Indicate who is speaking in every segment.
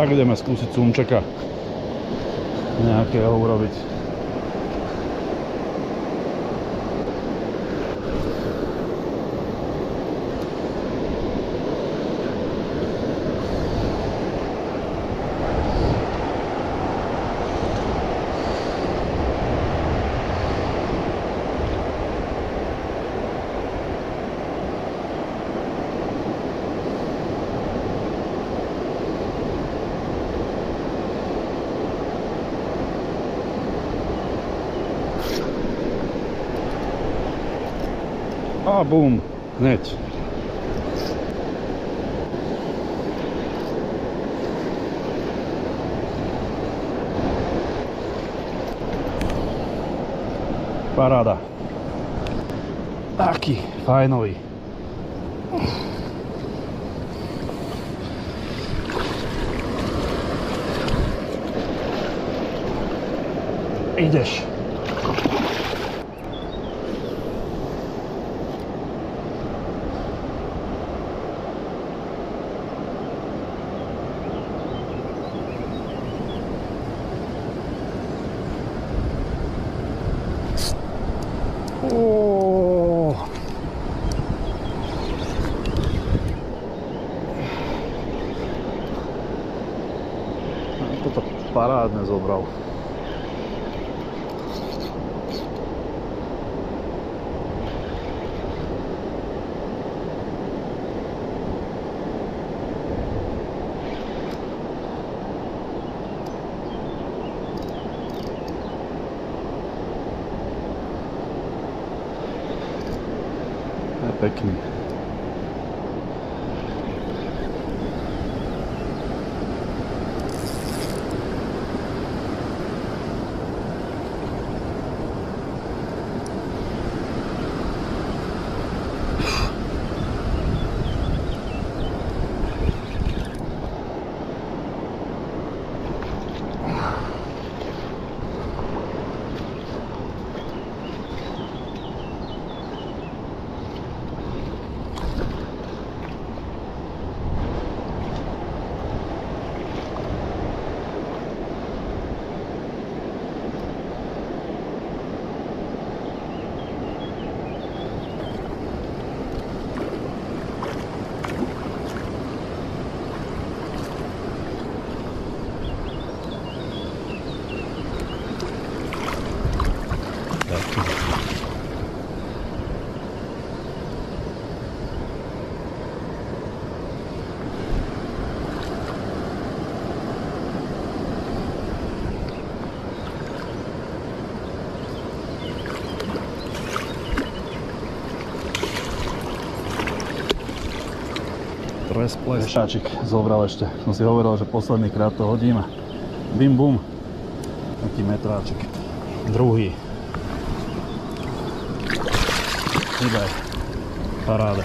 Speaker 1: Tak ideme skúsiť sunčeka nejakého urobiť. A bum, hneď. Paráda. Taký fajnový. Ideš. Toto parádne zobral. Je pekný. Plešáčik zobral ešte. Som si hovoril, že posledný krát to hodím a bim bum. Taký metráčik. Druhý. Hýbaj. Paráda.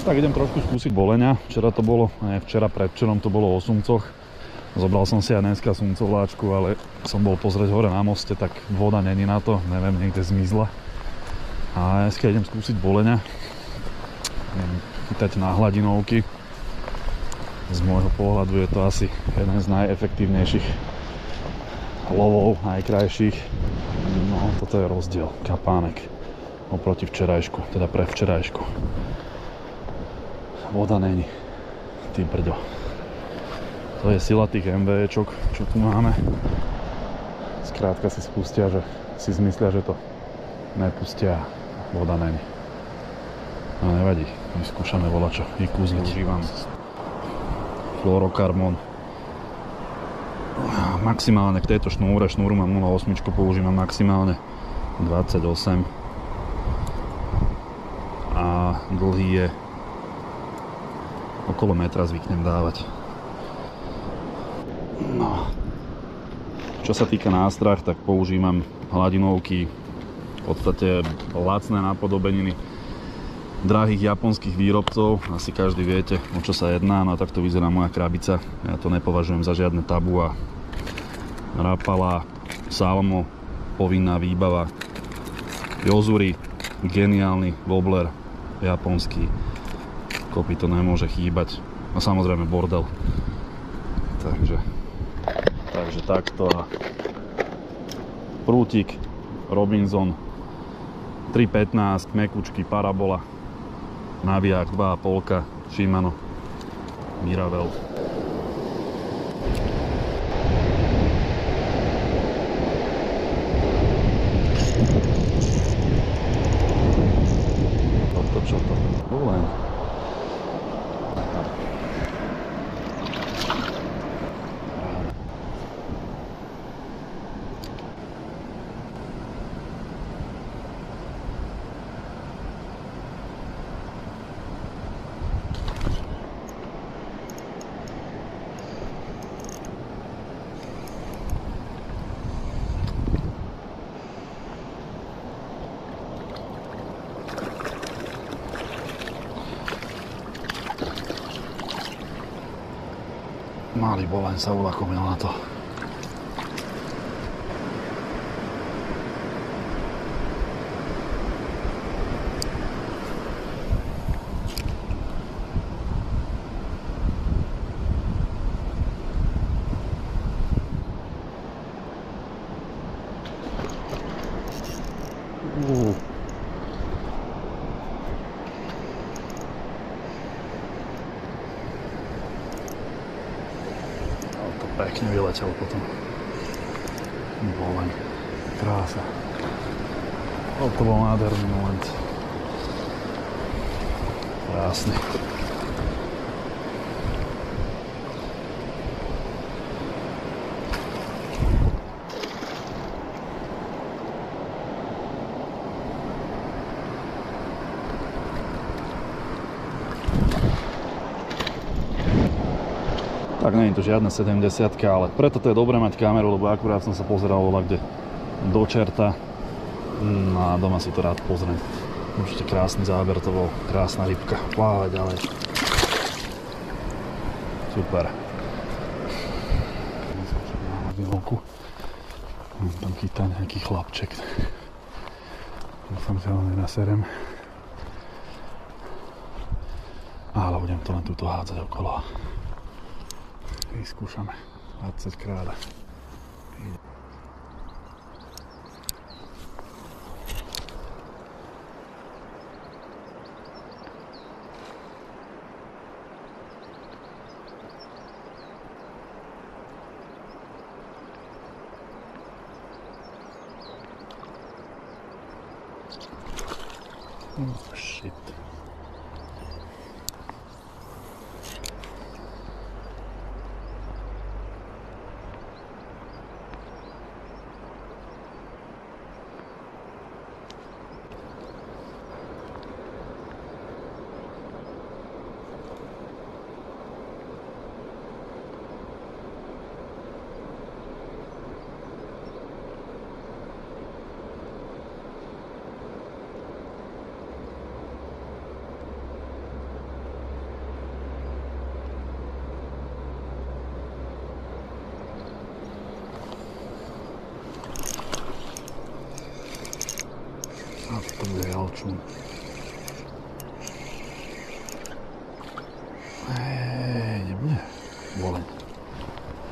Speaker 1: Tak idem trošku skúsiť bolenia. Včera to bolo, včera predvčerom to bolo o sumcoch. Zobral som si aj dneska sumcovláčku, ale som bol pozrieť hore na moste, tak voda není na to. Neviem, niekde zmizla. A dneska idem skúsiť bolenia. Idem chytať na hladinovky. Z môjho pohľadu je to asi jeden z najefektívnejších lovov, najkrajších. No, toto je rozdiel, kapánek oproti včerajšku, teda pre včerajšku. Voda není, ty brďo. To je sila tých MVčok, čo tu máme. Skrátka si spustia, že si zmyslia, že to nepustia. Voda není. No nevadí, vyskúšame volačo, vykúzniť. Užívam fluorokarbon. Maximálne k tejto šnúre, šnúru mám 0,8, používam maximálne 28. A dlhý je okolo metra, zvyknem dávať. No. Čo sa týka nástrah, tak používam hladinovky, v podstate lacné napodobeniny drahých japonských výrobcov. Asi každý viete, o čo sa jedná. No a takto vyzerá moja krabica. Ja to nepovažujem za žiadne tabu a Rapala, Salmo, povinná výbava, Yozuri, geniálny wobbler japonský. Kopyto nemôže chýbať. A samozrejme bordel. Takže takto. A prútik Robinson 3.15, mekučky, parabola, naviják 2.5, Shimano Miravel. Čo to? Len. Malý Boleň sa uľakomil na to. Pekne vyletel potom. Boleň. Krása. To bol nádherný moment. Krásny. Tak nie je to žiadna 70-ka, ale preto to je dobré mať kameru, lebo akurát som sa pozeral kde do čerta. A doma si to rád pozriem. Určite krásny záber to bol, krásna rybka. Plávať ďalej. Super. Tam chytá nejaký chlapček. Dúfam, že ho nenaserem. Ale budem to len túto hádzať okolo. Vyskúšame 20 krát. Shit. A to bude jalčun. Nebude Boleň.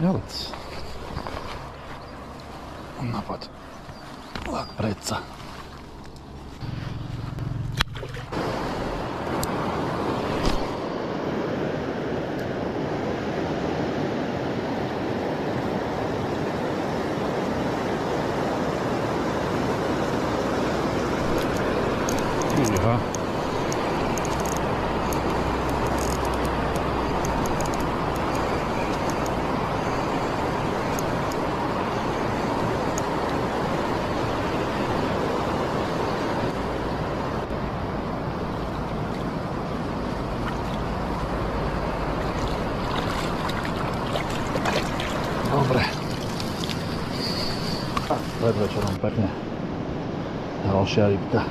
Speaker 1: Jalec. Napaď. Tak predsa. Aha. Dobre. Pred večerom pekne. Ďalšia rybka.